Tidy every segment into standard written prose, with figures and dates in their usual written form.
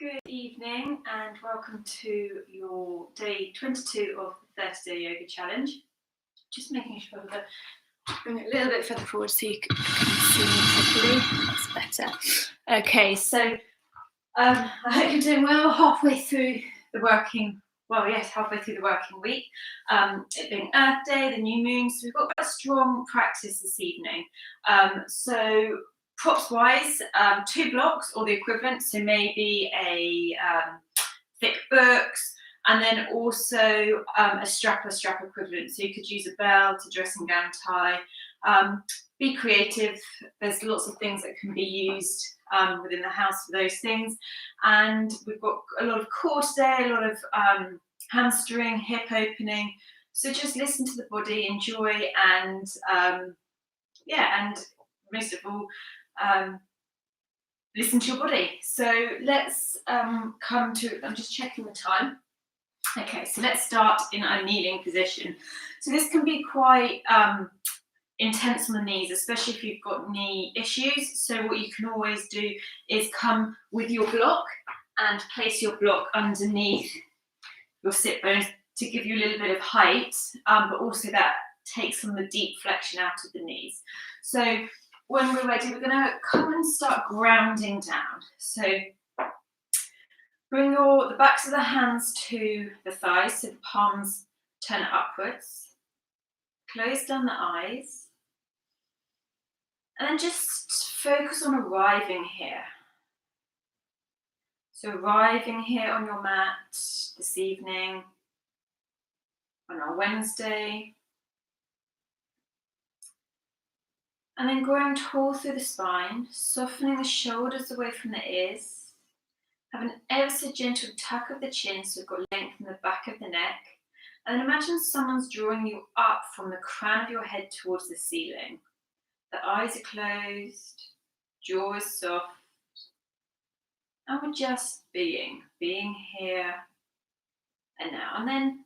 Good evening and welcome to your day 22 of the 30-day yoga challenge. Just making sure that I bring it a little bit further forward so you can see me properly. That's better. Okay, so I hope you're doing well halfway through the working week. It being Earth Day, the new moon, so we've got a strong practice this evening. So props wise, 2 blocks or the equivalent, so maybe a thick books, and then also a strap equivalent. So you could use a belt, a dressing gown tie. Be creative. There's lots of things that can be used within the house for those things. And we've got a lot of core today, a lot of hamstring, hip opening. So just listen to the body, enjoy, and and most of all, listen to your body. So let's come to, I'm just checking the time. Okay, so let's start in a kneeling position. So this can be quite intense on the knees, especially if you've got knee issues. So what you can always do is come with your block and place your block underneath your sit bones to give you a little bit of height, but also that takes some of the deep flexion out of the knees. So when we're ready, we're going to come and start grounding down. So bring the backs of the hands to the thighs, so the palms turn upwards. Close down the eyes. And then just focus on arriving here. So arriving here on your mat this evening, on our Wednesday. And then growing tall through the spine, softening the shoulders away from the ears. Have an ever so gentle tuck of the chin so we've got length in the back of the neck. And then imagine someone's drawing you up from the crown of your head towards the ceiling. The eyes are closed, jaw is soft. And we're just being here and now. And then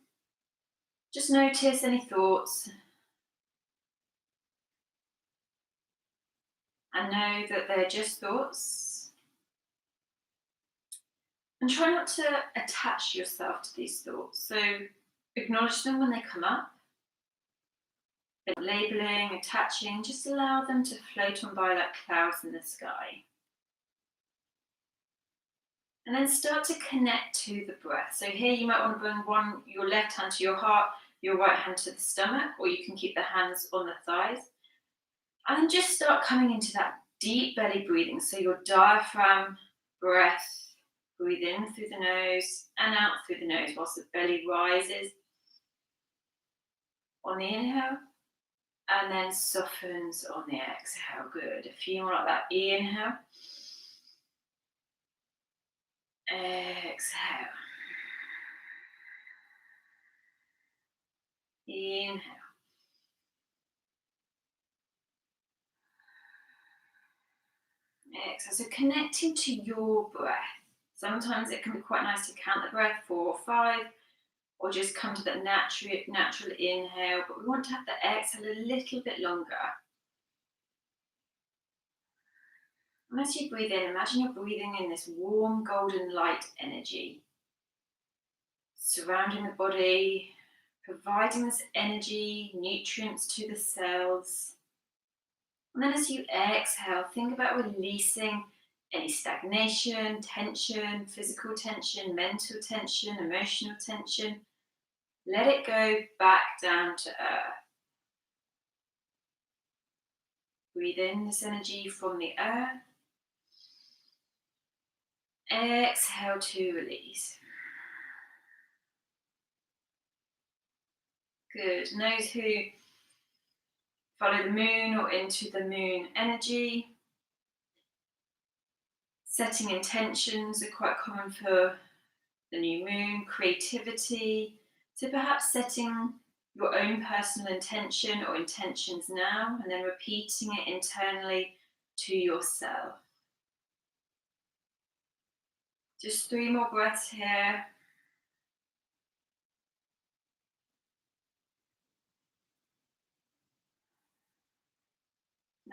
just notice any thoughts. And know that they're just thoughts. And try not to attach yourself to these thoughts. So acknowledge them when they come up. Labeling, attaching, just allow them to float on by like clouds in the sky. And then start to connect to the breath. So here you might want to bring your left hand to your heart, your right hand to the stomach, or you can keep the hands on the thighs. And then just start coming into that deep belly breathing. So your diaphragm breath, breathe in through the nose and out through the nose whilst the belly rises. On the inhale, and then softens on the exhale. Good. A few more like that. Inhale. Exhale. Inhale. Exhale. So connecting to your breath. Sometimes it can be quite nice to count the breath, 4 or 5, or just come to that natural inhale. But we want to have the exhale a little bit longer. And as you breathe in, imagine you're breathing in this warm golden light energy, surrounding the body, providing this energy, nutrients to the cells. And then as you exhale, think about releasing any stagnation, tension, physical tension, mental tension, emotional tension. Let it go back down to earth. Breathe in this energy from the earth. Exhale to release. Good. And those who follow the moon or into the moon energy, setting intentions are quite common for the new moon, creativity. So perhaps setting your own personal intention or intentions now and then repeating it internally to yourself. Just 3 more breaths here.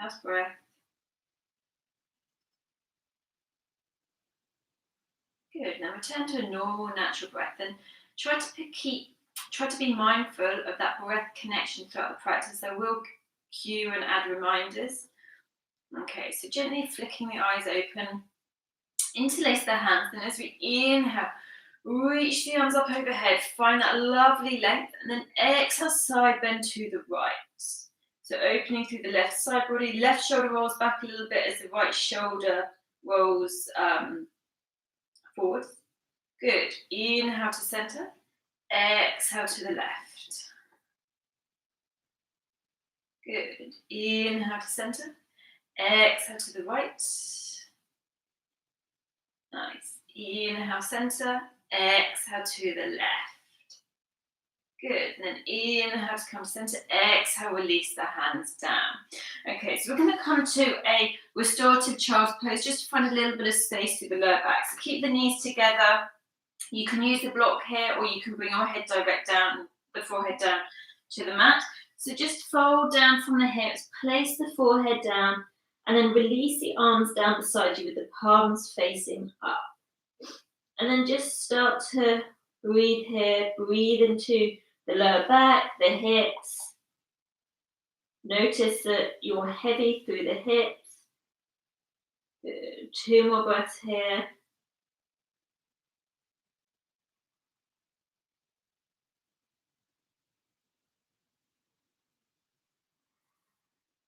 Last breath. Good. Now return to a normal, natural breath, and try to be mindful of that breath connection throughout the practice. I will cue and add reminders. Okay, so gently flicking the eyes open, interlace the hands, and as we inhale, reach the arms up overhead, find that lovely length, and then exhale, side bend to the right. So opening through the left side body, left shoulder rolls back a little bit as the right shoulder rolls forward. Good. Inhale to center, exhale to the left. Good. Inhale to center, exhale to the right. Nice. Inhale, center, exhale to the left. Good. And then inhale to come to center, exhale, release the hands down. Okay, so we're going to come to a restorative child's pose, just to find a little bit of space through the lower back. So keep the knees together. You can use the block here, or you can bring your head direct down, the forehead down to the mat. So just fold down from the hips, place the forehead down, and then release the arms down beside you with the palms facing up. And then just start to breathe here, breathe into the lower back, the hips. Notice that you're heavy through the hips. Good. 2 more breaths here.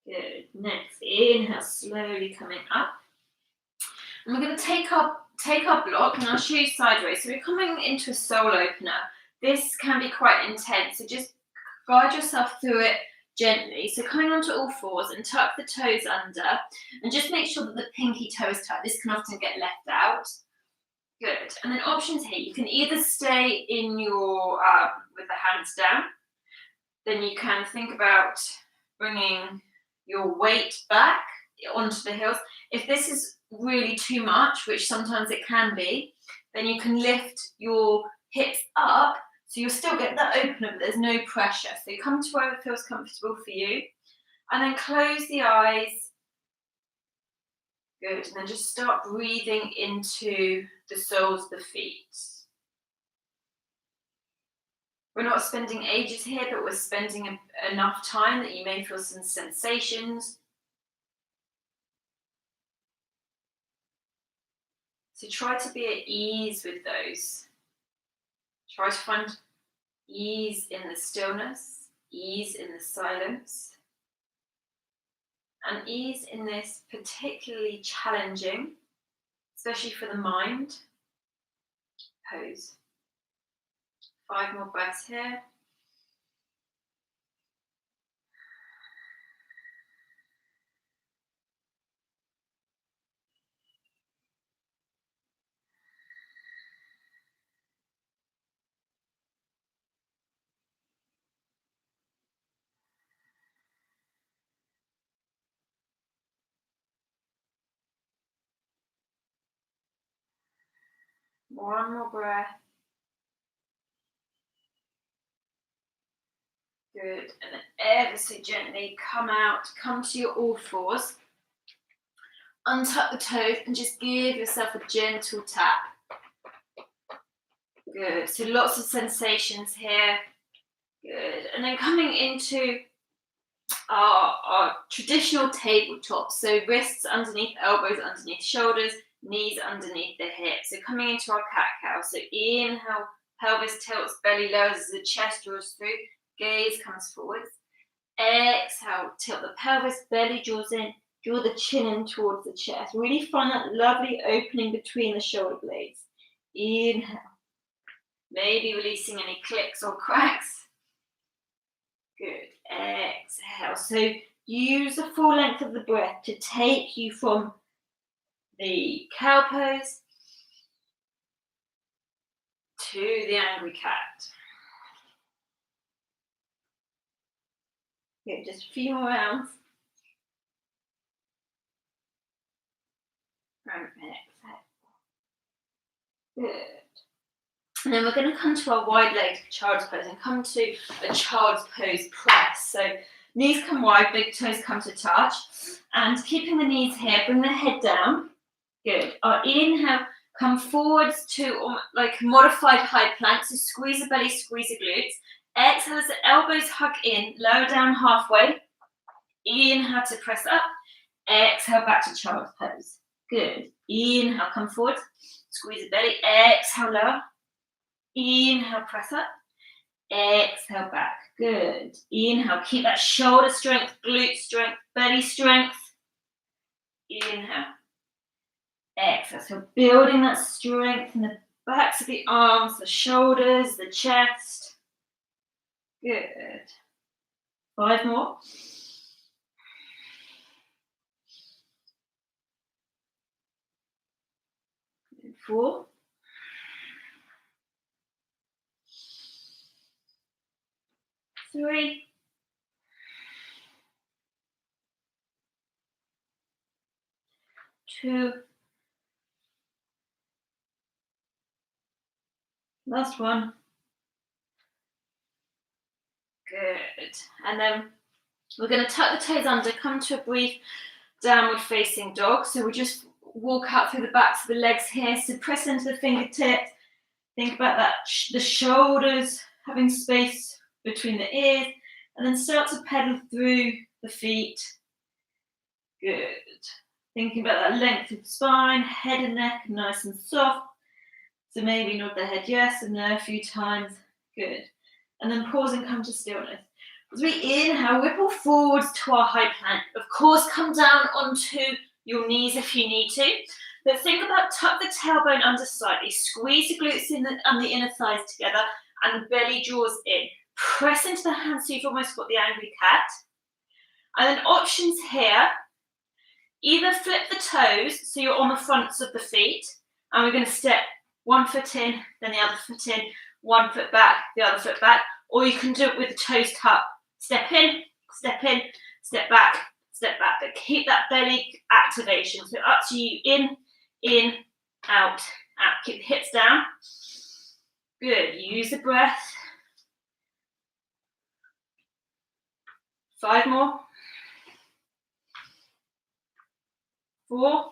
Good. Next, inhale, slowly coming up. And we're going to take our block, and I'll show you sideways. So we're coming into a soul opener. This can be quite intense, so just guide yourself through it gently. So coming onto all fours and tuck the toes under, and just make sure that the pinky toe is tucked. This can often get left out. Good. And then options here. You can either stay in your with the hands down. Then you can think about bringing your weight back onto the heels. If this is really too much, which sometimes it can be, then you can lift your hips up, so you'll still get that opener, but there's no pressure. So you come to wherever feels comfortable for you, and then close the eyes. Good, and then just start breathing into the soles of the feet. We're not spending ages here, but we're spending enough time that you may feel some sensations. So try to be at ease with those. Try to find ease in the stillness, ease in the silence, and ease in this particularly challenging, especially for the mind, pose. 5 more breaths here. One more breath. Good. And then ever so gently come out, come to your all fours. Untuck the toes and just give yourself a gentle tap. Good. So lots of sensations here. Good. And then coming into our traditional tabletop. So wrists underneath, elbows underneath shoulders, knees underneath the hips. So coming into our cat-cow. So inhale, pelvis tilts, belly lowers as the chest draws through, gaze comes forwards. Exhale, tilt the pelvis, belly draws in, draw the chin in towards the chest. Really find that lovely opening between the shoulder blades. Inhale. Maybe releasing any clicks or cracks. Good. Exhale. So use the full length of the breath to take you from the cow pose to the angry cat. Good. Just a few more rounds. And exhale. Good. And then we're going to come to our wide-legged child's pose and come to a child's pose press. So knees come wide, big toes come to touch. And keeping the knees here, bring the head down. Good. Our inhale, Come forwards to like modified high plank. So squeeze the belly, squeeze the glutes. Exhale as the elbows hug in, lower down halfway. Inhale to press up. Exhale back to child's pose. Good. Inhale, come forward. Squeeze the belly. Exhale, lower. Inhale, press up. Exhale back. Good. Inhale, keep that shoulder strength, glute strength, belly strength. Inhale. Exhale. So building that strength in the backs of the arms, the shoulders, the chest. Good. 5 more. 4. 3. 2. Last one. Good. And then we're going to tuck the toes under, come to a brief downward facing dog. So we just walk out through the backs of the legs here. So press into the fingertips. Think about that, the shoulders having space between the ears, and then start to pedal through the feet. Good. Thinking about that length of the spine, head and neck nice and soft. So maybe nod the head yes and no a few times. Good. And then pause and come to stillness. As we inhale, ripple forwards to our high plank. Of course, come down onto your knees if you need to. But think about tuck the tailbone under slightly. Squeeze the glutes in and the inner thighs together and the belly draws in. Press into the hands so you've almost got the angry cat. And then options here. Either flip the toes so you're on the fronts of the feet. And we're going to step one foot in, then the other foot in, one foot back, the other foot back. Or you can do it with the toes tucked. Step in, step back, but keep that belly activation. So up to you, in, out. Keep the hips down. Good, use the breath. 5 more. 4.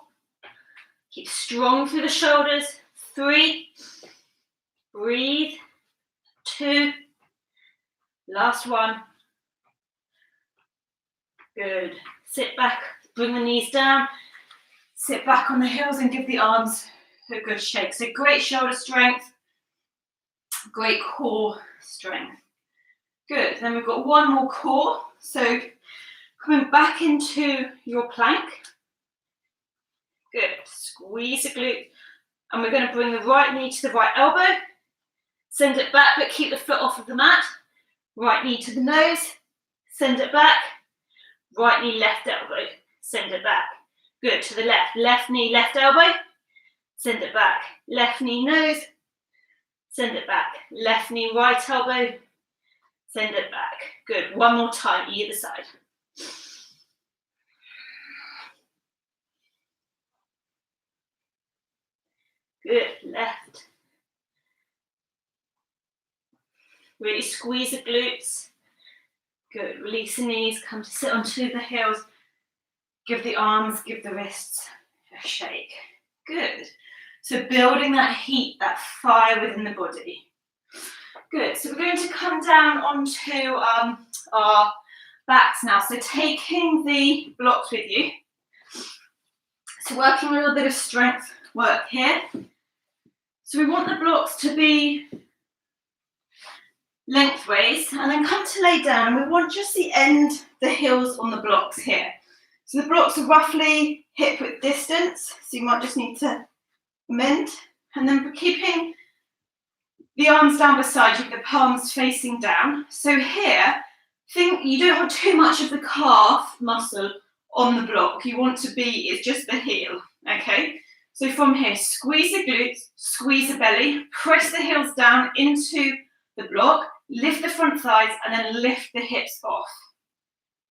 Keep strong through the shoulders. 3. Breathe. 2. Last one. Good. Sit back, bring the knees down. Sit back on the heels and give the arms a good shake. So great shoulder strength, great core strength. Good. Then we've got one more core. So coming back into your plank. Good. Squeeze the glute. And we're going to bring the right knee to the right elbow. Send it back, but keep the foot off of the mat. Right knee to the nose. Send it back. Right knee, left elbow. Send it back. Good. To the left. Left knee, left elbow. Send it back. Left knee, nose. Send it back. Left knee, right elbow. Send it back. Good. One more time, either side. Good. Left. Really squeeze the glutes. Good. Release the knees. Come to sit onto the heels. Give the arms, give the wrists a shake. Good. So building that heat, that fire within the body. Good. So we're going to come down onto our backs now. So taking the blocks with you. So working a little bit of strength work here. So we want the blocks to be lengthways and then come to lay down, and we want just the heels on the blocks here. So the blocks are roughly hip width distance, so you might just need to mend, and then keeping the arms down beside you, the palms facing down. So here, think you don't want too much of the calf muscle on the block. You want to be, it's just the heel, okay? So from here, squeeze the glutes, squeeze the belly, press the heels down into the block, lift the front thighs, and then lift the hips off.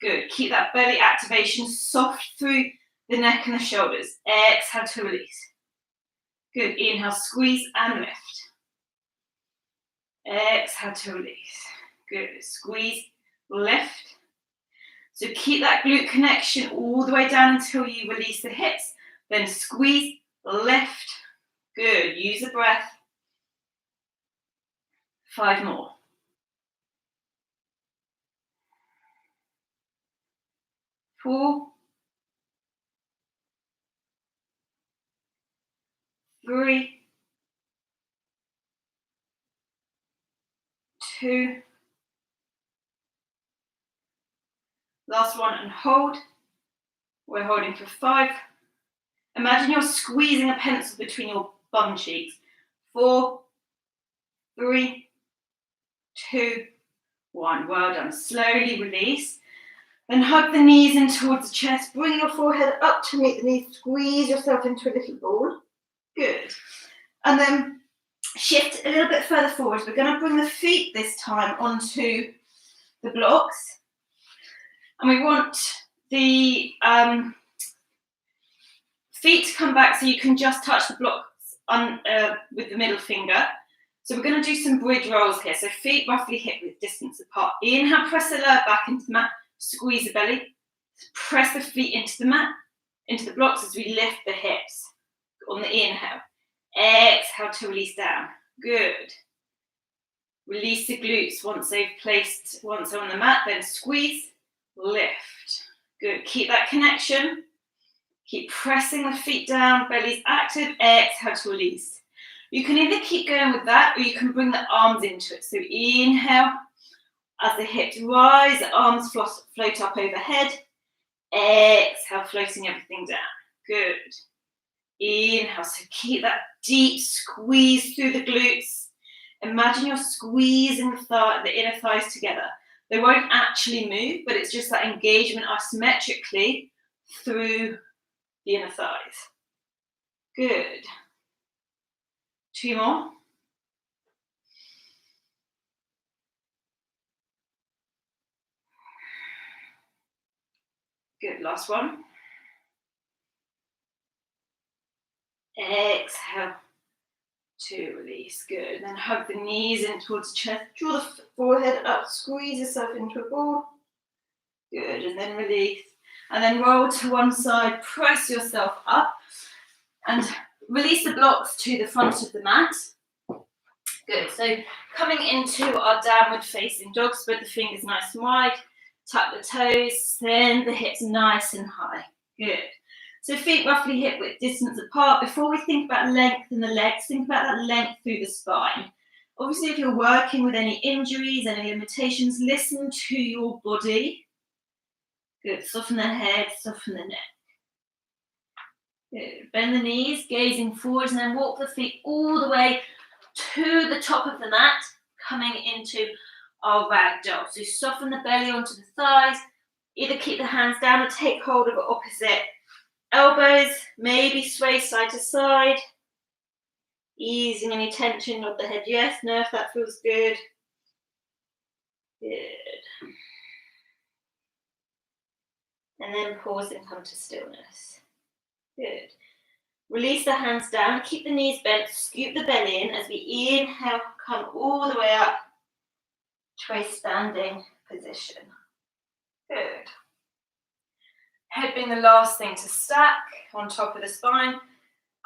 Good. Keep that belly activation soft through the neck and the shoulders. Exhale to release. Good. Inhale, squeeze and lift. Exhale to release. Good. Squeeze, lift. So keep that glute connection all the way down until you release the hips. Then squeeze, lift. Good. Use the breath. 5 more. 4, 3, 2. Last one and hold. We're holding for 5. Imagine you're squeezing a pencil between your bum cheeks. 4, 3, 2, 1. Well done. Slowly release. Then hug the knees in towards the chest. Bring your forehead up to meet the knees. Squeeze yourself into a little ball. Good. And then shift a little bit further forward. We're going to bring the feet this time onto the blocks. And we want the feet to come back so you can just touch the blocks with the middle finger. So we're going to do some bridge rolls here. So feet roughly hip width distance apart. Inhale, press the lower back into the mat. Squeeze the belly. Press the feet into the mat, into the blocks as we lift the hips. On the inhale. Exhale to release down. Good. Release the glutes once they're on the mat, then squeeze, lift. Good. Keep that connection. Keep pressing the feet down, belly's active. Exhale to release. You can either keep going with that or you can bring the arms into it. So inhale, as the hips rise, the arms float up overhead. Exhale, floating everything down. Good. Inhale, so keep that deep squeeze through the glutes. Imagine you're squeezing the inner thighs together. They won't actually move, but it's just that engagement isometrically through the inner thighs. Good. 2 more. Good, last one. Exhale to release. Good. And then hug the knees in towards the chest. Draw the forehead up. Squeeze yourself into a ball. Good. And then release. And then roll to one side. Press yourself up. And release the blocks to the front of the mat. Good. So coming into our downward facing dog. Spread the fingers nice and wide. Tuck the toes. Send the hips nice and high. Good. So feet roughly hip width distance apart. Before we think about length in the legs, think about that length through the spine. Obviously, if you're working with any injuries, any limitations, listen to your body. Good. Soften the head, soften the neck. Good. Bend the knees, gazing forwards, and then walk the feet all the way to the top of the mat, coming into our ragdoll. So soften the belly onto the thighs. Either keep the hands down or take hold of the opposite elbows, maybe sway side to side, easing any tension of the head. Yes, no, if that feels good. Good. And then pause and come to stillness. Good. Release the hands down, keep the knees bent, scoop the belly in as we inhale, come all the way up to a standing position. Good. Head being the last thing to stack on top of the spine,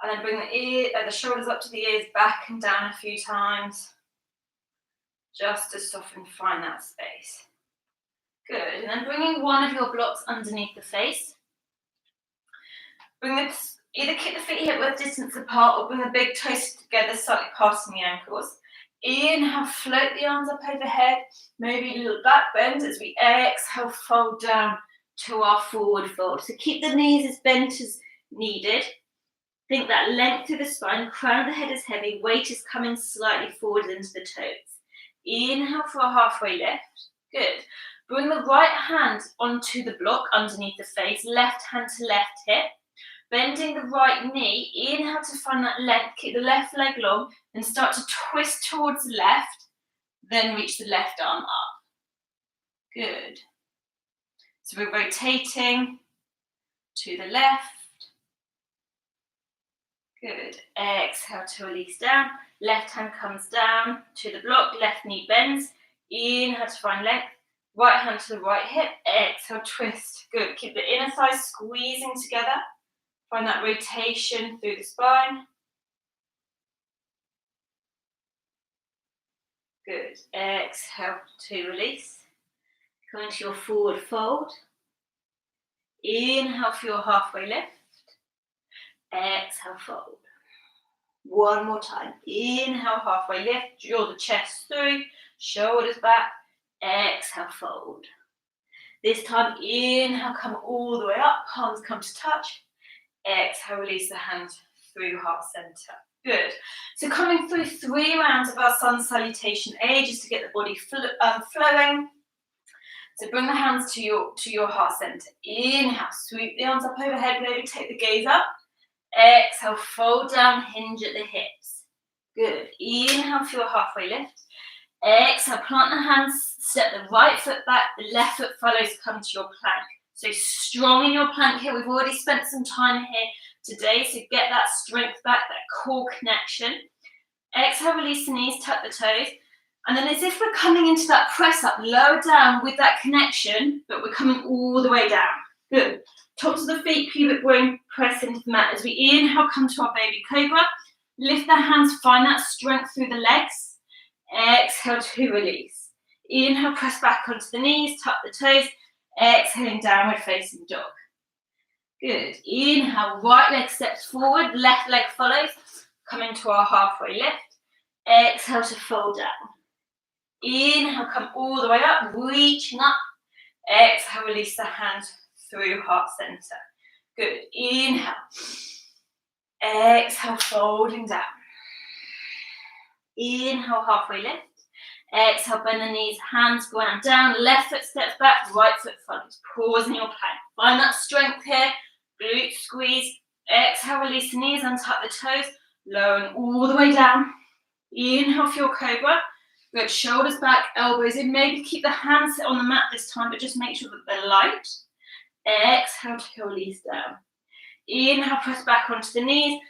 and then bring the shoulders up to the ears, back and down a few times, just to soften, find that space. Good, and then bringing one of your blocks underneath the face. Either keep the feet hip width distance apart or bring the big toes together, slightly passing the ankles. Inhale, float the arms up overhead, maybe a little back bend as we exhale, fold down to our forward fold. So keep the knees as bent as needed. Think that length through the spine, crown of the head is heavy, weight is coming slightly forward into the toes. Inhale for a halfway lift. Good. Bring the right hand onto the block underneath the face, left hand to left hip. Bending the right knee, inhale to find that length, keep the left leg long, and start to twist towards the left, then reach the left arm up. Good. So we're rotating to the left. Good. Exhale to release down. Left hand comes down to the block, left knee bends. Inhale to find length. Right hand to the right hip. Exhale, twist. Good. Keep the inner thighs squeezing together. Find that rotation through the spine. Good. Exhale to release. Come into your forward fold. Inhale for your halfway lift. Exhale, fold. One more time. Inhale, halfway lift. Draw the chest through. Shoulders back. Exhale, fold. This time, inhale, come all the way up. Palms come to touch. Exhale, release the hands through heart center. Good. So coming through 3 rounds of our sun salutation A, just to get the body flowing. So bring the hands to your heart center. Inhale, sweep the arms up overhead, maybe take the gaze up. Exhale, fold down, hinge at the hips. Good. Inhale for your halfway lift. Exhale, plant the hands, step the right foot back, the left foot follows, come to your plank. So strong in your plank here. We've already spent some time here today, so get that strength back, that core connection. Exhale, release the knees, tuck the toes. And then as if we're coming into that press up, lower down with that connection, but we're coming all the way down. Good. Tops of the feet, pubic bone, press into the mat. As we inhale, come to our baby cobra. Lift the hands, find that strength through the legs. Exhale to release. Inhale, press back onto the knees, tuck the toes. Exhaling, downward facing dog. Good. Inhale, right leg steps forward, left leg follows. Come into our halfway lift. Exhale to fold down. Inhale, come all the way up, reaching up. Exhale, release the hands through heart center. Good. Inhale. Exhale, folding down. Inhale, halfway lift. Exhale, bend the knees, hands ground down, left foot steps back, right foot follows. Pause in your plank. Find that strength here. Glute squeeze. Exhale, release the knees, untuck the toes, lowering all the way down. Inhale for your cobra. Good. Shoulders back, elbows in. Maybe keep the hands on the mat this time, but just make sure that they're light. Exhale to release down. Inhale, press back onto the knees,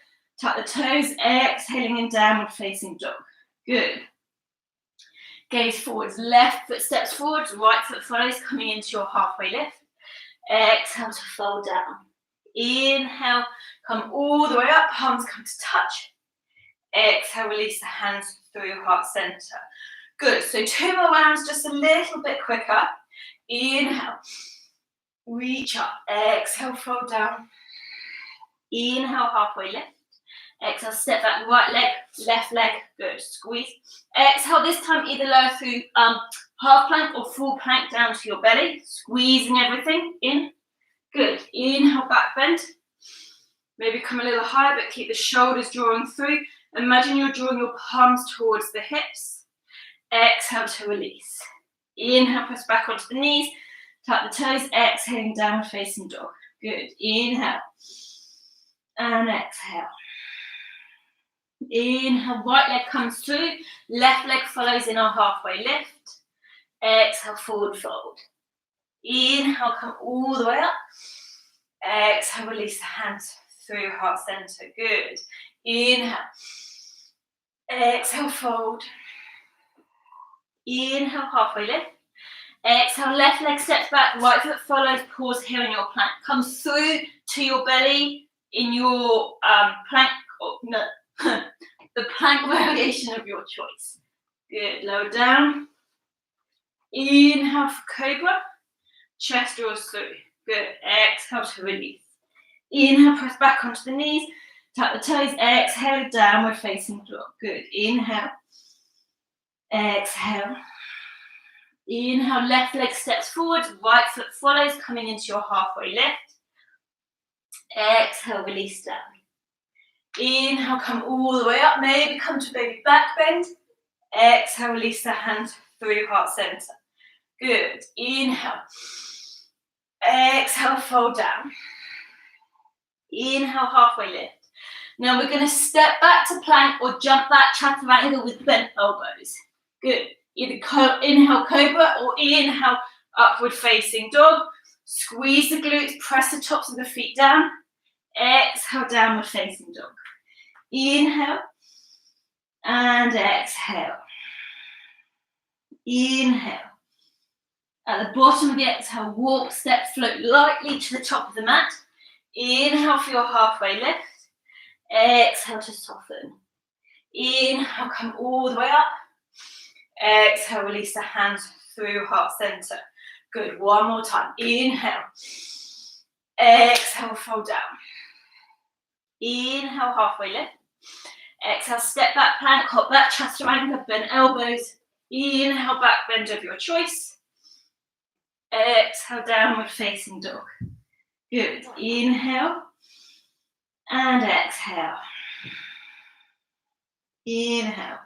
tuck the toes, exhaling in downward facing dog. Good. Gaze forwards, left foot steps forwards, right foot follows, coming into your halfway lift. Exhale to fold down. Inhale, come all the way up, palms come to touch. Exhale, release the hands through heart center. Good, so 2 more rounds, just a little bit quicker. Inhale, reach up. Exhale, fold down. Inhale, halfway lift. Exhale, step back, right leg, left leg. Good, squeeze. Exhale, this time either lower through half plank or full plank down to your belly. Squeezing everything in. Good. Inhale, back bend. Maybe come a little higher, but keep the shoulders drawing through. Imagine you're drawing your palms towards the hips. Exhale to release. Inhale, press back onto the knees. Tuck the toes, exhaling, downward facing dog. Good. Inhale. And exhale. Inhale, right leg comes through. Left leg follows in our halfway lift. Exhale, forward fold. Inhale, come all the way up. Exhale, release the hands through heart center. Good. Inhale. Exhale, fold. Inhale, halfway lift. Exhale, left leg steps back, right foot follows, pause here in your plank. Come through to your belly in your plank, the plank variation of your choice. Good, lower down. Inhale for cobra, chest draws through. Good, exhale to release. Inhale, press back onto the knees, tuck the toes, exhale, downward facing dog. Good, inhale. Exhale. Inhale, left leg steps forward, right foot follows, coming into your halfway lift. Exhale, release down. Inhale, come all the way up, maybe come to baby back bend. Exhale, release the hands through heart center. Good. Inhale. Exhale, fold down. Inhale, halfway lift. Now we're going to step back to plank or jump back chaturanga with bent elbows. Good. Either inhale cobra or inhale upward facing dog. Squeeze the glutes, press the tops of the feet down. Exhale, downward facing dog. Inhale and exhale. Inhale. At the bottom of the exhale, walk, step, float lightly to the top of the mat. Inhale for your halfway lift. Exhale to soften. Inhale, come all the way up. Exhale, release the hands through heart center. Good, one more time. Inhale. Exhale, fold down. Inhale, halfway lift. Exhale, step back, plank, hop back, chaturanga, bend elbows. Inhale, back bend of your choice. Exhale, downward facing dog. Good. Inhale and exhale. Inhale.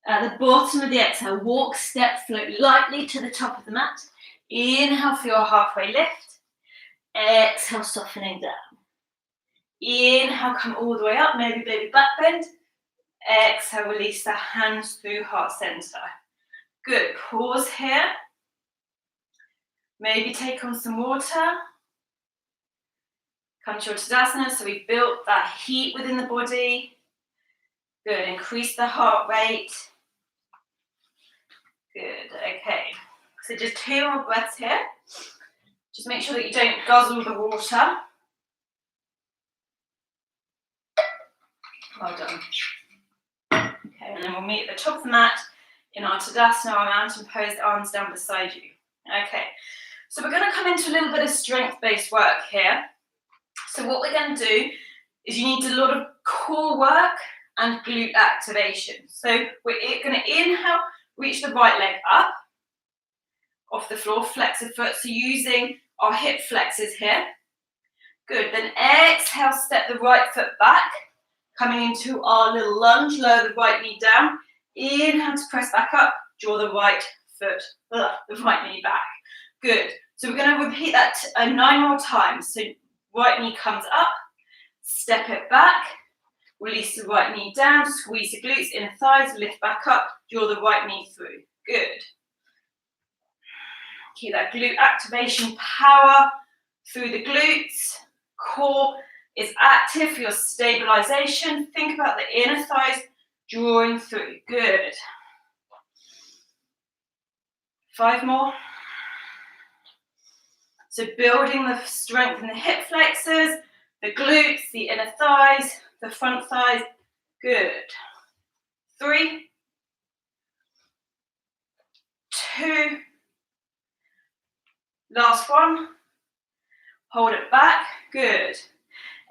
At the bottom of the exhale, walk, step, float lightly to the top of the mat. Inhale for your halfway lift. Exhale, softening down. Inhale, come all the way up, maybe baby back bend. Exhale, release the hands through heart center. Good, pause here. Maybe take on some water. Come to your Tadasana, so we've built that heat within the body. Good, increase the heart rate. Good, okay. So just 2 more breaths here. Just make sure that you don't guzzle the water. Well done. Okay, and then we'll meet at the top of the mat in our Tadasana, our mountain pose, arms down beside you. Okay, so we're going to come into a little bit of strength-based work here. So what we're going to do is you need a lot of core work and glute activation. So we're going to inhale, reach the right leg up off the floor, flex the foot, so using our hip flexors here. Good, then exhale, step the right foot back, coming into our little lunge, lower the right knee down. Inhale to press back up, draw the right foot, the right knee back. Good, so we're going to repeat that 9 more times. So right knee comes up, step it back, release the right knee down, squeeze the glutes, inner thighs, lift back up, draw the right knee through. Good. Keep that glute activation power through the glutes. Core is active for your stabilization. Think about the inner thighs drawing through. Good. 5 more. So building the strength in the hip flexors, the glutes, the inner thighs, the front thighs. Good. 3, 2, last one. Hold it back. Good.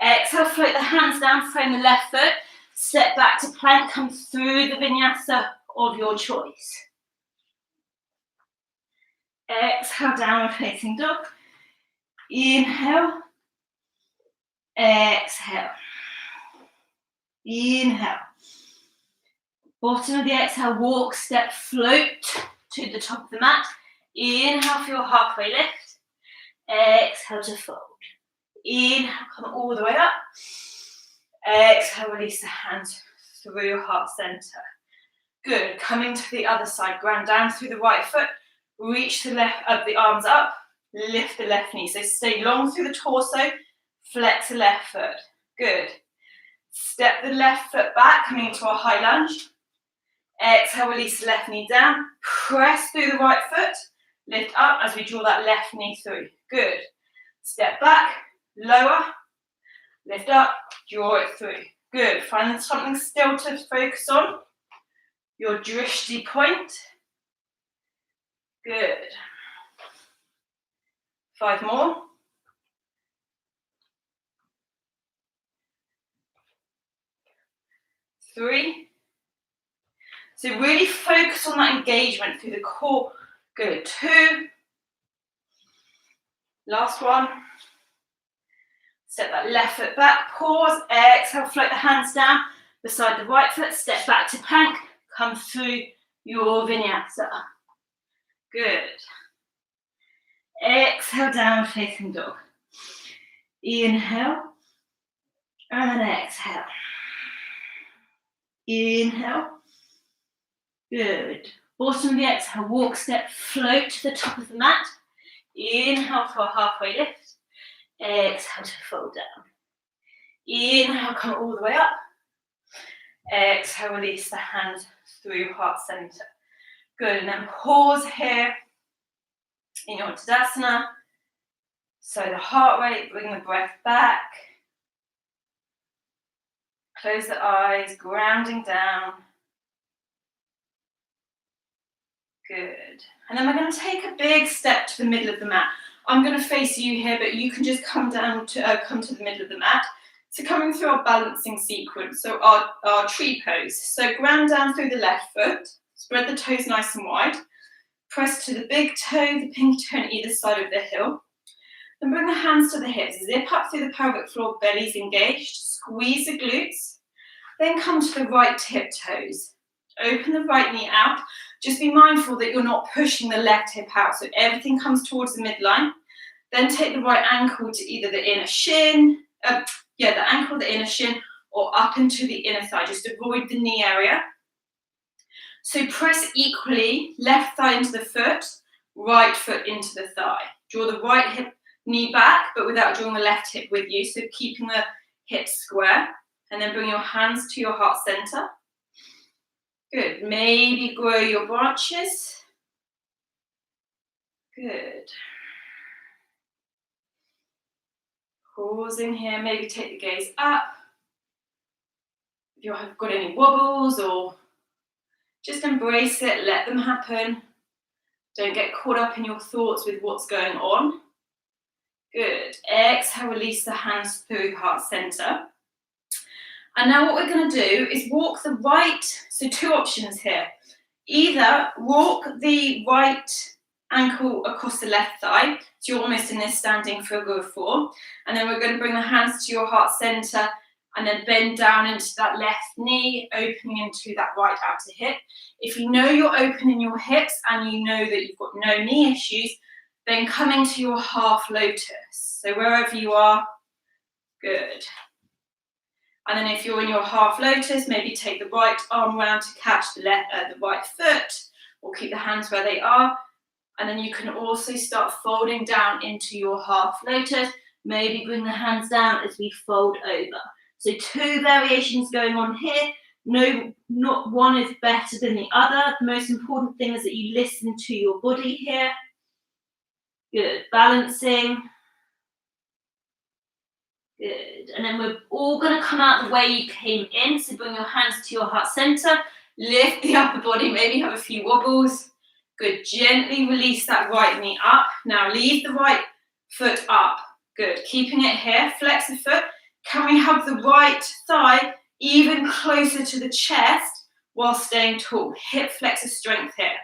Exhale, float the hands down, frame the left foot. Step back to plank, come through the vinyasa of your choice. Exhale, downward facing dog. Inhale. Exhale. Inhale. Bottom of the exhale, walk, step, float to the top of the mat. Inhale for your halfway lift. Exhale to fold. Inhale, come all the way up. Exhale, release the hands through your heart center. Good, coming to the other side, ground down through the right foot. Reach the the arms up, lift the left knee. So stay long through the torso, flex the left foot. Good. Step the left foot back, coming into a high lunge. Exhale, release the left knee down. Press through the right foot. Lift up as we draw that left knee through. Good. Step back, lower, lift up, draw it through. Good. Find something still to focus on. Your drishti point. Good. 5 more. 3. So really focus on that engagement through the core. Good. 2. Last one. Step that left foot back, pause, exhale, float the hands down beside the right foot, step back to plank, come through your vinyasa. Good. Exhale, down facing dog. Inhale and exhale. Inhale. Good. Bottom of the exhale, walk, step, float to the top of the mat. Inhale for a halfway lift. Exhale to fold down. Inhale, come all the way up. Exhale, release the hands through heart center. Good, and then pause here in your Tadasana. So the heart rate, bring the breath back. Close the eyes, grounding down. Good. And then we're going to take a big step to the middle of the mat. I'm going to face you here, but you can just come down to come to the middle of the mat. So coming through our balancing sequence, so our tree pose. So ground down through the left foot, spread the toes nice and wide, press to the big toe, the pinky toe on either side of the heel. Then bring the hands to the hips, zip up through the pelvic floor, belly's engaged, squeeze the glutes. Then come to the right hip toes. Open the right knee out. Just be mindful that you're not pushing the left hip out, so everything comes towards the midline. Then take the right ankle to either the inner shin, the ankle, the inner shin, or up into the inner thigh. Just avoid the knee area. So press equally, left thigh into the foot, right foot into the thigh. Draw the right hip knee back, but without drawing the left hip with you, so keeping the hips square. And then bring your hands to your heart center. Good. Maybe grow your branches. Good. Pausing here, maybe take the gaze up. If you have got any wobbles, or just embrace it, let them happen. Don't get caught up in your thoughts with what's going on. Good. Exhale, release the hands through heart center. And now what we're going to do is walk the right, so two options here. Either walk the right ankle across the left thigh, so you're almost in this standing figure of four, and then we're going to bring the hands to your heart center and then bend down into that left knee, opening into that right outer hip. If you know you're opening your hips and you know that you've got no knee issues, then coming to your half lotus. So wherever you are, good. And then if you're in your half lotus, maybe take the right arm around to catch the right foot, or keep the hands where they are. And then you can also start folding down into your half lotus. Maybe bring the hands down as we fold over. So two variations going on here. No, not one is better than the other. The most important thing is that you listen to your body here. Good, balancing. Good, and then we're all going to come out the way you came in. So bring your hands to your heart center. Lift the upper body, maybe have a few wobbles. Good, gently release that right knee up. Now leave the right foot up. Good, keeping it here, flex the foot. Can we hug the right thigh even closer to the chest while staying tall? Hip flexor strength here.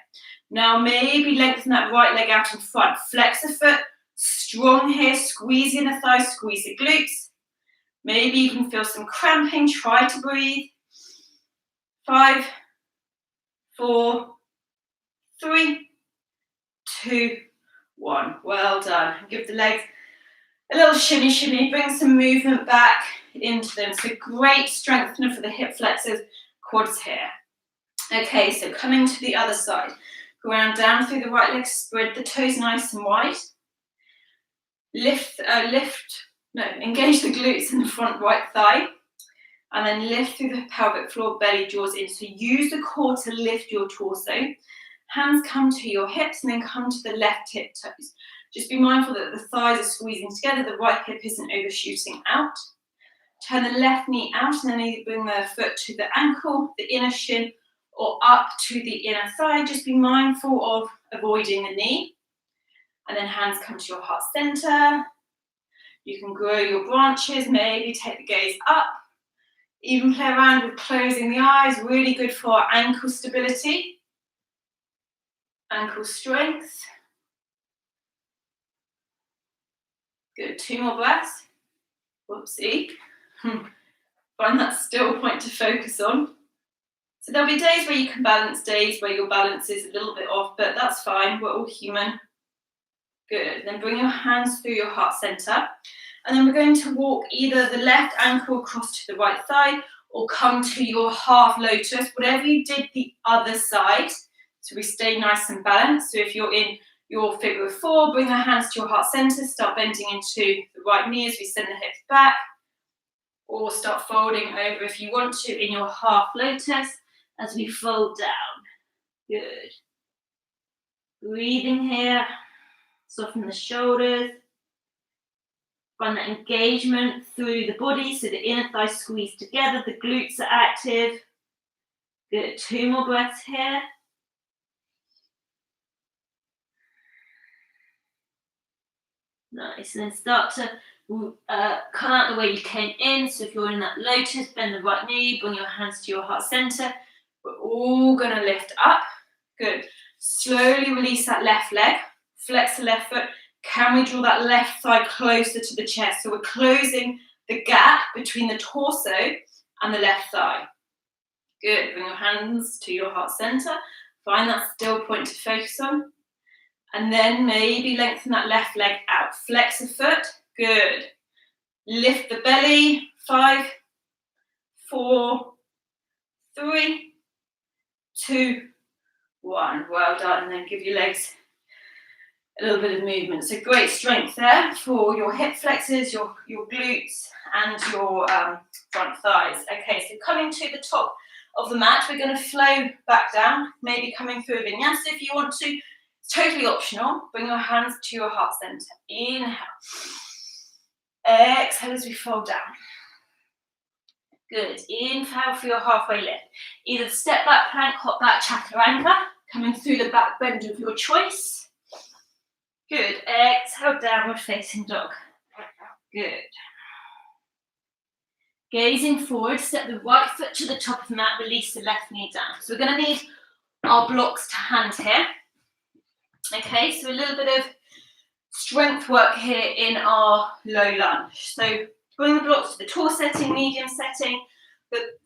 Now maybe lengthen that right leg out in front. Flex the foot, strong here, squeeze the inner thigh, squeeze the glutes. Maybe you can feel some cramping, try to breathe. 5, 4, 3, 2, 1. Well done. Give the legs a little shimmy, shimmy. Bring some movement back into them. So great strengthener for the hip flexors, quads here. Okay, so coming to the other side. Ground down through the right leg, spread the toes nice and wide. Engage the glutes in the front right thigh. And then lift through the pelvic floor, belly draws in. So use the core to lift your torso. Hands come to your hips and then come to the left hip toes. Just be mindful that the thighs are squeezing together, the right hip isn't overshooting out. Turn the left knee out and then either bring the foot to the ankle, the inner shin, or up to the inner thigh. Just be mindful of avoiding the knee. And then hands come to your heart center. You can grow your branches, maybe take the gaze up. Even play around with closing the eyes, really good for our ankle stability. Ankle strength. Good, 2 more breaths. Whoopsie. Find that still point to focus on. So there'll be days where you can balance, days where your balance is a little bit off, but that's fine, we're all human. Good, then bring your hands through your heart center. And then we're going to walk either the left ankle across to the right thigh or come to your half lotus, whatever you did the other side. So we stay nice and balanced. So if you're in your figure of 4, bring the hands to your heart center, start bending into the right knee as we send the hips back, or start folding over if you want to in your half lotus as we fold down. Good. Breathing here, soften the shoulders. Find that engagement through the body, so the inner thighs squeeze together, the glutes are active. Good, 2 more breaths here. Nice. And then start to come out the way you came in. So if you're in that lotus, bend the right knee, bring your hands to your heart center. We're all going to lift up. Good. Slowly release that left leg. Flex the left foot. Can we draw that left thigh closer to the chest? So we're closing the gap between the torso and the left thigh. Good. Bring your hands to your heart center. Find that still point to focus on. And then maybe lengthen that left leg out. Flex the foot. Good. Lift the belly. 5, 4, 3, 2, 1. Well done. And then give your legs a little bit of movement. So great strength there for your hip flexors, your glutes, and your front thighs. Okay, so coming to the top of the mat, we're going to flow back down, maybe coming through a vinyasa if you want to. It's totally optional. Bring your hands to your heart center. Inhale. Exhale as we fold down. Good. Inhale for your halfway lift. Either step back plank, hop back chaturanga, coming through the back bend of your choice. Good. Exhale, downward facing dog. Good. Gazing forward, step the right foot to the top of the mat, release the left knee down. So we're going to need our blocks to hand here. Okay, so a little bit of strength work here in our low lunge. So bring the blocks to the tall setting, medium setting.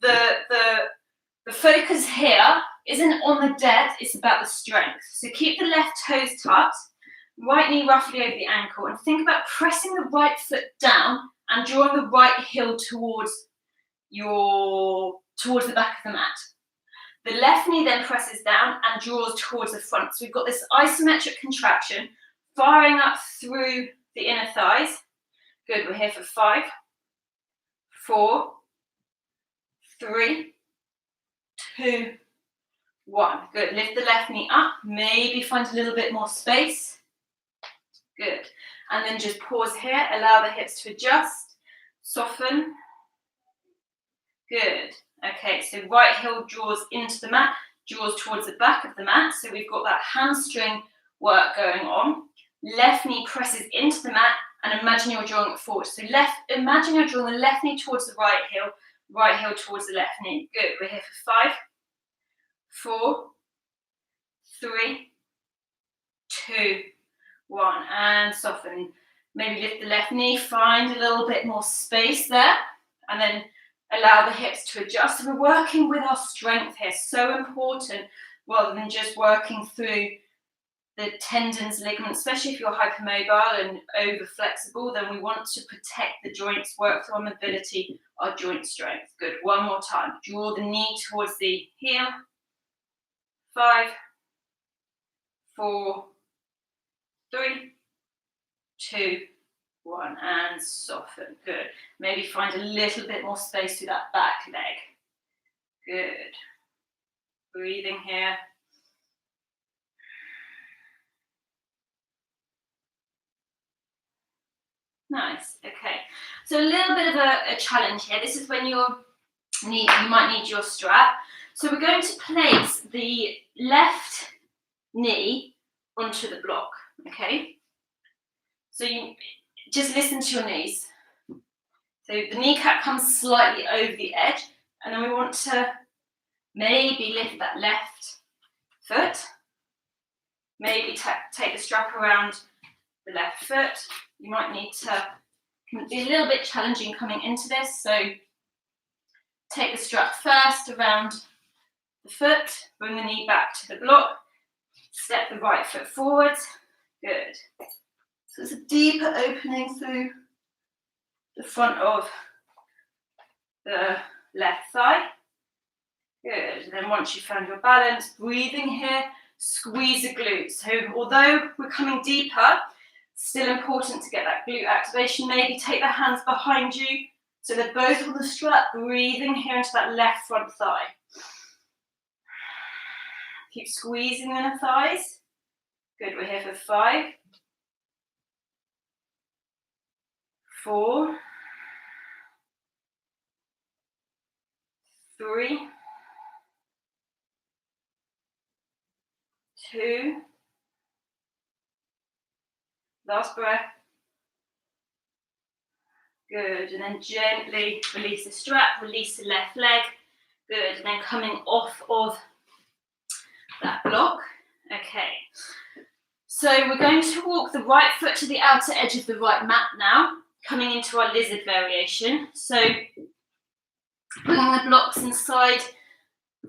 The focus here isn't on the dead, it's about the strength. So keep the left toes tucked, right knee roughly over the ankle, and think about pressing the right foot down and drawing the right heel towards the back of the mat. The left knee then presses down and draws towards the front. So we've got this isometric contraction, firing up through the inner thighs. Good, we're here for 5, 4, 3, 2, 1. Good, lift the left knee up, maybe find a little bit more space. Good, and then just pause here, allow the hips to adjust, soften. Good, okay, so right heel draws into the mat, draws towards the back of the mat, so we've got that hamstring work going on. Left knee presses into the mat, and imagine you're drawing it forward. So imagine you're drawing the left knee towards the right heel towards the left knee. Good, we're here for 5, 4, 3, 2, 1, and soften. Maybe lift the left knee, find a little bit more space there, and then allow the hips to adjust. So we're working with our strength here, so important, rather than just working through the tendons, ligaments, especially if you're hypermobile and over flexible, then we want to protect the joints, work through our mobility, our joint strength. Good, one more time. Draw the knee towards the heel. 5, 4, 3, 2, 1, and soften. Good. Maybe find a little bit more space through that back leg. Good. Breathing here. Nice. Okay. So a little bit of a challenge here. This is when you might need your strap. So we're going to place the left knee onto the block. Okay. So you just listen to your knees. So the kneecap comes slightly over the edge, and then we want to maybe lift that left foot. Maybe take the strap around the left foot. You might need to, can be a little bit challenging coming into this. So take the strap first around the foot, bring the knee back to the block, step the right foot forwards. Good. So it's a deeper opening through the front of the left thigh. Good. And then once you've found your balance, breathing here, squeeze the glutes. So although we're coming deeper, still important to get that glute activation. Maybe take the hands behind you so they're both on the strap, breathing here into that left front thigh. Keep squeezing the inner thighs. Good, we're here for 5, 4, 3, 2, last breath, Good, and then gently release the strap, release the left leg. Good, and then coming off of that block. Okay, so we're going to walk the right foot to the outer edge of the right mat now, coming into our lizard variation. So bringing the blocks inside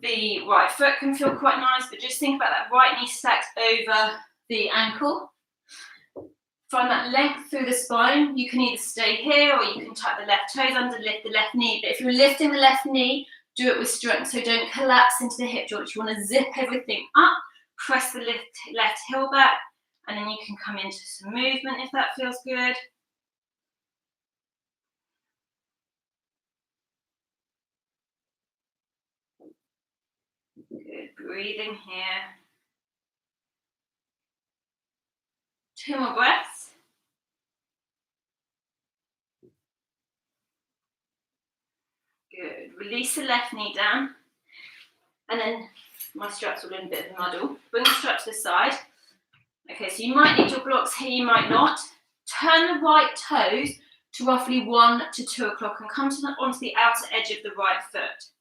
the right foot can feel quite nice, but just think about that right knee stacked over the ankle. Find that length through the spine. You can either stay here or you can tuck the left toes under, lift the left knee. But if you're lifting the left knee, do it with strength. So don't collapse into the hip joint. You want to zip everything up, press the left heel back, and then you can come into some movement if that feels good. Good, breathing here. 2 more breaths. Good, release the left knee down. And then my strap's all in a bit of a muddle. Bring the strap to the side. Okay, so you might need your blocks here, you might not. Turn the right toes to roughly 1 to 2 o'clock and come onto the outer edge of the right foot.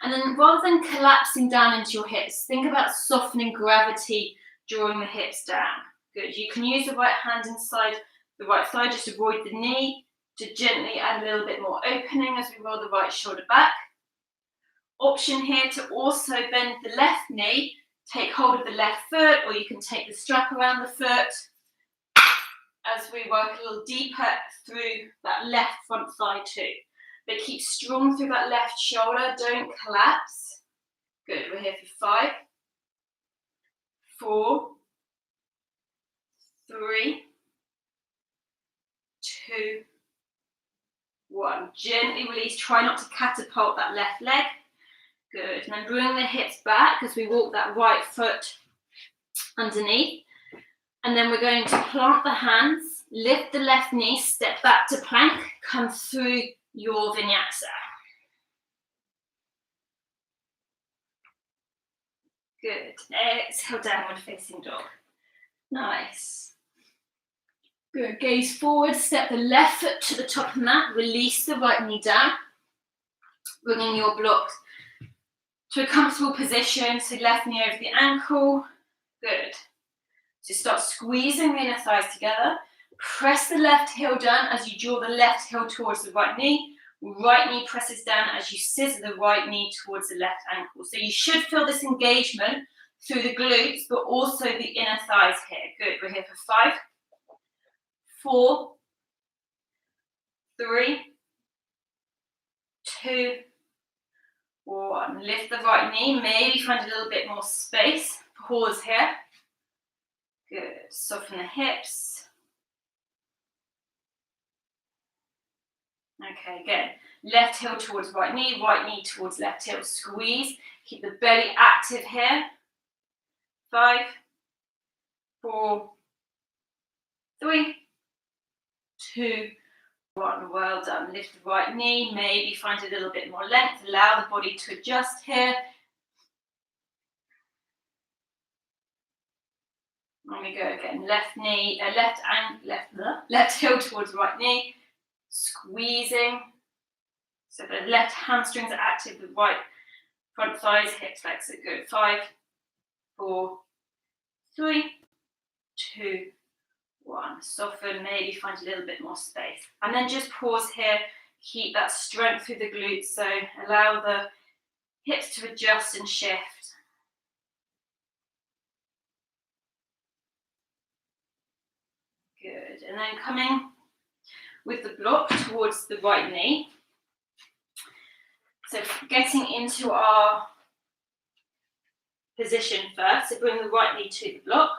And then rather than collapsing down into your hips, think about softening gravity, drawing the hips down. Good, you can use the right hand inside the right thigh, just avoid the knee, to gently add a little bit more opening as we roll the right shoulder back. Option here to also bend the left knee, take hold of the left foot, or you can take the strap around the foot as we work a little deeper through that left front thigh too. But keep strong through that left shoulder, don't collapse. Good, we're here for 5, 4, 3, 2, 1. Gently release, try not to catapult that left leg. Good, and then bring the hips back as we walk that right foot underneath. And then we're going to plant the hands, lift the left knee, step back to plank, come through your vinyasa. Good, exhale, downward facing dog. Nice. Good, gaze forward, step the left foot to the top of the mat, release the right knee down, bringing your blocks to a comfortable position, so left knee over the ankle. Good. So start squeezing the inner thighs together. Press the left heel down as you draw the left heel towards the right knee. Right knee presses down as you scissor the right knee towards the left ankle. So you should feel this engagement through the glutes, but also the inner thighs here. Good, we're here for 5, 4, 3, 2, 1. Lift the right knee, maybe find a little bit more space. Pause here. Good, soften the hips. Okay, again, left heel towards right knee towards left heel. Squeeze, keep the belly active here. 5, 4, 3, 2, 1. Well done. Lift the right knee, maybe find a little bit more length. Allow the body to adjust here. And we go again. Left knee, left heel towards right knee. Squeezing. So the left hamstrings are active, the right front thighs, hips flexor. Good. 5, 4, 3, 2, 1. Soften, maybe find a little bit more space. And then just pause here. Keep that strength through the glutes. So allow the hips to adjust and shift. Good. And then coming with the block towards the right knee. So getting into our position first. So bring the right knee to the block.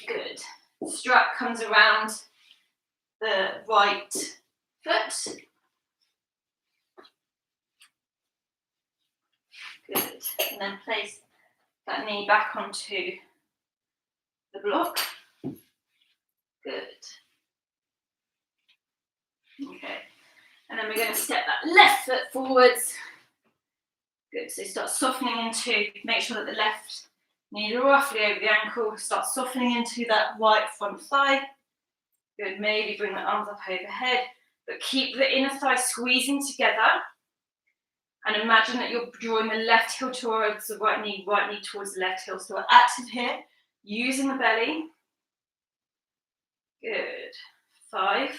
Good. Strap comes around the right foot. Good. And then place that knee back onto the block. Good. Okay. And then we're going to step that left foot forwards. Good. So start softening into, make sure that the left knee is roughly over the ankle. Start softening into that right front thigh. Good. Maybe bring the arms up overhead. but keep the inner thigh squeezing together. And imagine that you're drawing the left heel towards the right knee towards the left heel. So we're active here, using the belly. Good. 5,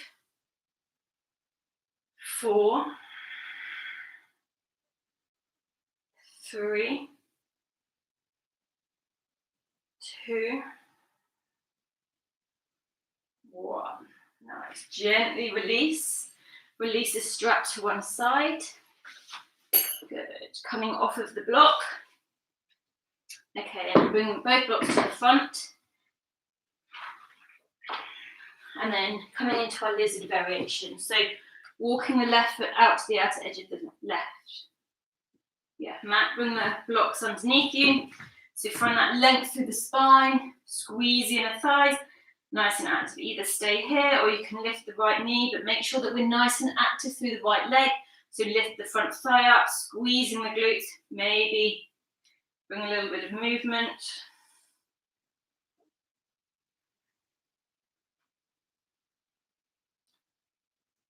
4, 3, 2, 1. Nice. Gently release. Release the strap to one side. Good. Coming off of the block. Okay, and bring both blocks to the front. And then coming into our lizard variation. So walking the left foot out to the outer edge of the left. Yeah, Matt, bring the blocks underneath you. So find that length through the spine, squeeze the inner thighs, nice and active. Either stay here or you can lift the right knee, but make sure that we're nice and active through the right leg. So lift the front thigh up, squeezing the glutes, maybe bring a little bit of movement.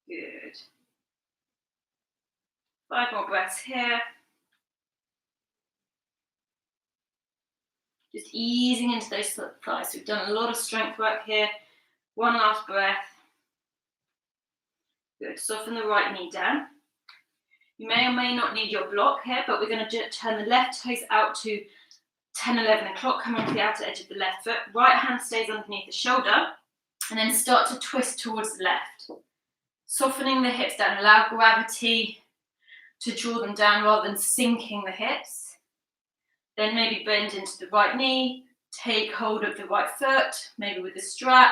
Good. 5 more breaths here. Just easing into those thighs. We've done a lot of strength work here. One last breath. Good. Soften the right knee down. You may or may not need your block here, but we're going to turn the left toes out to 10, 11 o'clock, coming to the outer edge of the left foot. Right hand stays underneath the shoulder, and then start to twist towards the left. Softening the hips down. Allow gravity to draw them down rather than sinking the hips. Then maybe bend into the right knee, take hold of the right foot, maybe with a strap.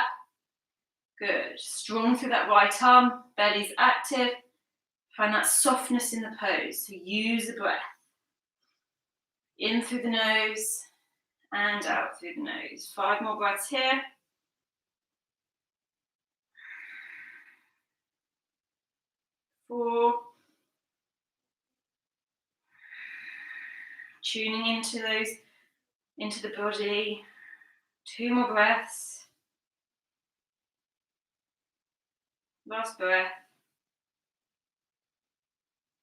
Good. Strong through that right arm, belly's active. Find that softness in the pose. So use the breath. In through the nose and out through the nose. 5 more breaths here. 4. Tuning into the body. 2 more breaths. Last breath.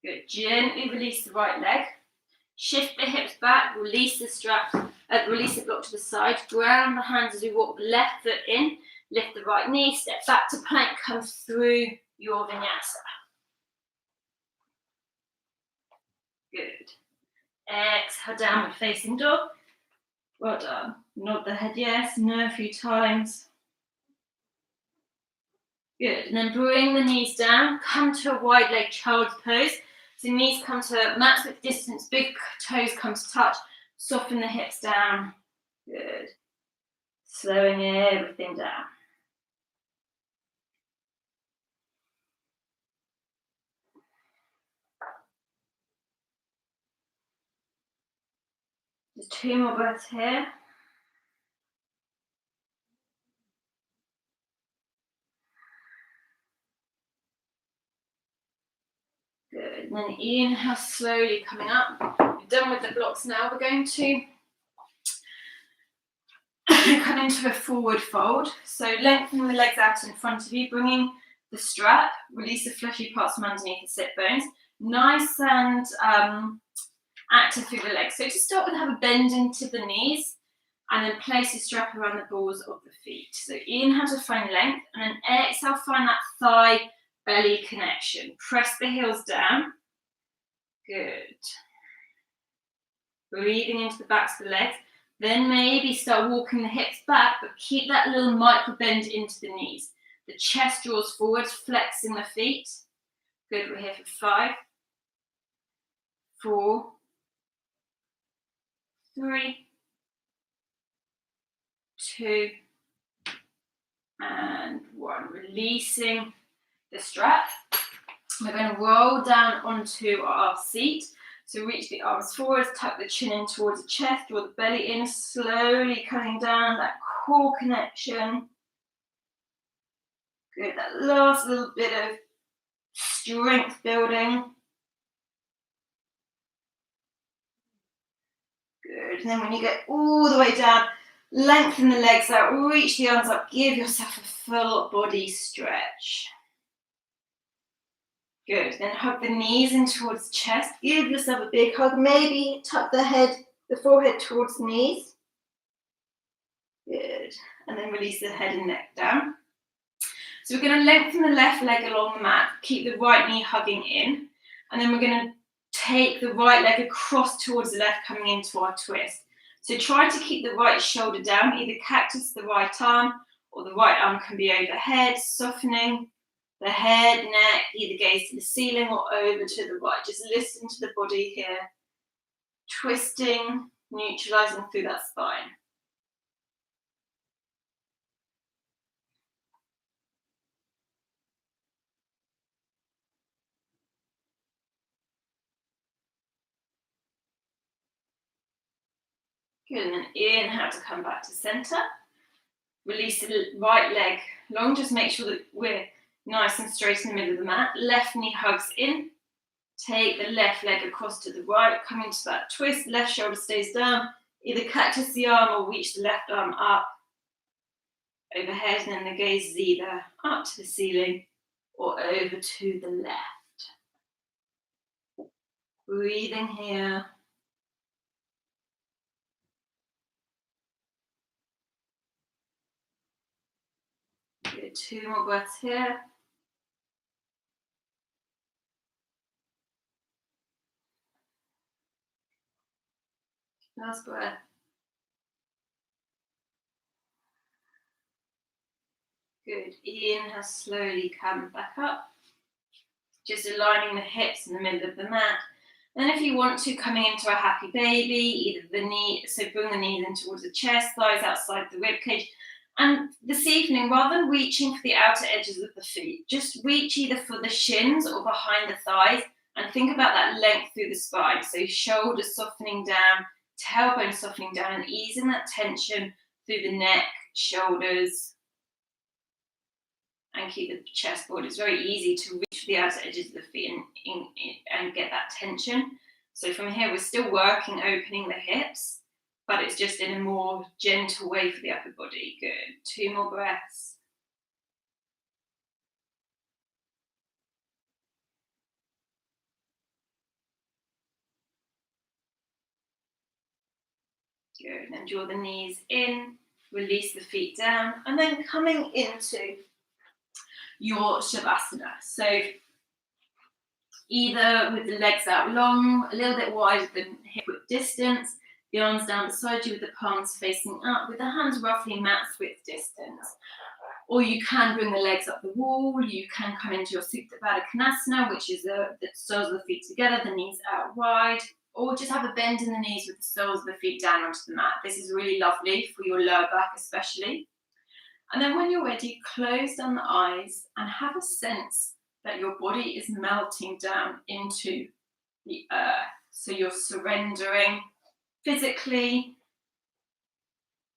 Good. Gently release the right leg. Shift the hips back. Release the strap. Release the block to the side. Ground the hands as we walk the left foot in. Lift the right knee. Step back to plank. Come through your vinyasa. Good. Exhale, downward facing dog. Well done. Nod the head yes. No, a few times. Good. And then bring the knees down. Come to a wide leg child's pose. So knees come to match with distance. Big toes come to touch. Soften the hips down. Good. Slowing everything down. Just 2 more breaths here. Good. And then inhale, slowly coming up. We're done with the blocks now. We're going to come into a forward fold. So lengthen the legs out in front of you, bringing the strap. Release the fleshy parts from underneath the sit bones. Nice and active through the legs. So to start with, have a bend into the knees and then place the strap around the balls of the feet. So inhale to find length and then exhale, find that thigh belly connection. Press the heels down. Good. Breathing into the backs of the legs. Then maybe start walking the hips back, but keep that little micro bend into the knees. The chest draws forward, flexing the feet. Good, we're here for 5, 4, 3, 2, and 1. Releasing the strap. We're going to roll down onto our seat. So reach the arms forward, tuck the chin in towards the chest, draw the belly in, slowly coming down, that core connection. Good, that last little bit of strength building. Good, and then when you get all the way down, lengthen the legs out, reach the arms up, give yourself a full body stretch. Good. Then hug the knees in towards the chest. Give yourself a big hug. Maybe tuck the forehead towards the knees. Good. And then release the head and neck down. So we're going to lengthen the left leg along the mat. Keep the right knee hugging in. And then we're going to take the right leg across towards the left, coming into our twist. So try to keep the right shoulder down. Either cactus the right arm, or the right arm can be overhead, softening the head, neck, either gaze to the ceiling or over to the right. Just listen to the body here. Twisting, neutralizing through that spine. Good, and then inhale to come back to center. Release the right leg long. Just make sure that we're nice and straight in the middle of the mat. Left knee hugs in. Take the left leg across to the right, coming to that twist. Left shoulder stays down. Either cactus the arm or reach the left arm up overhead, and then the gaze is either up to the ceiling or over to the left. Breathing here. Good. 2 more breaths here. Last breath. Good. Inhale, slowly come back up. Just aligning the hips in the middle of the mat. Then if you want to, coming into a happy baby, either the knee, so bring the knees in towards the chest, thighs outside the rib cage. And this evening, rather than reaching for the outer edges of the feet, just reach either for the shins or behind the thighs, and think about that length through the spine. So shoulders softening down, tailbone softening down, and easing that tension through the neck, shoulders, and keep the chest forward. It's very easy to reach for the outer edges of the feet and get that tension. So from here, we're still working opening the hips, but it's just in a more gentle way for the upper body. Good. 2 more breaths. Good. And then draw the knees in, release the feet down, and then coming into your Shavasana. So either with the legs out long, a little bit wider than hip width distance, the arms down beside you with the palms facing up, with the hands roughly mat width distance. Or you can bring the legs up the wall, you can come into your Supta Baddha Konasana, which is the soles of the feet together, the knees out wide, or just have a bend in the knees with the soles of the feet down onto the mat. This is really lovely for your lower back especially. And then when you're ready, close down the eyes and have a sense that your body is melting down into the earth. So you're surrendering physically,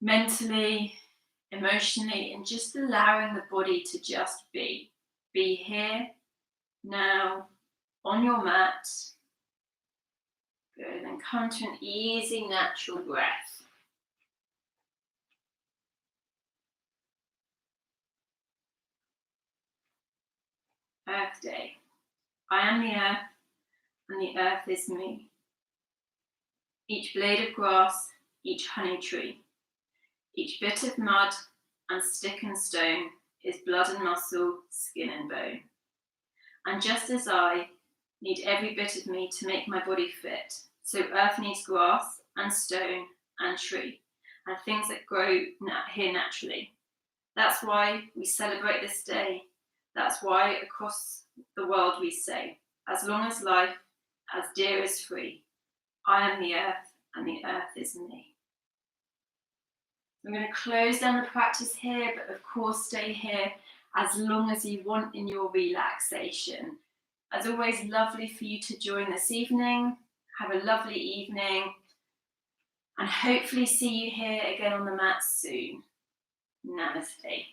mentally, emotionally, and just allowing the body to just be. Be here, now, on your mat. Good, and come to an easy, natural breath. Earth Day. I am the earth, and the earth is me. Each blade of grass, each honey tree, each bit of mud and stick and stone is blood and muscle, skin and bone. And just as I need every bit of me to make my body fit, so earth needs grass and stone and tree, and things that grow here naturally. That's why we celebrate this day. That's why across the world we say, as long as life, as dear is free, I am the earth and the earth is me. I'm going to close down the practice here, but of course stay here as long as you want in your relaxation. As always, lovely for you to join this evening. Have a lovely evening, and hopefully see you here again on the mat soon. Namaste.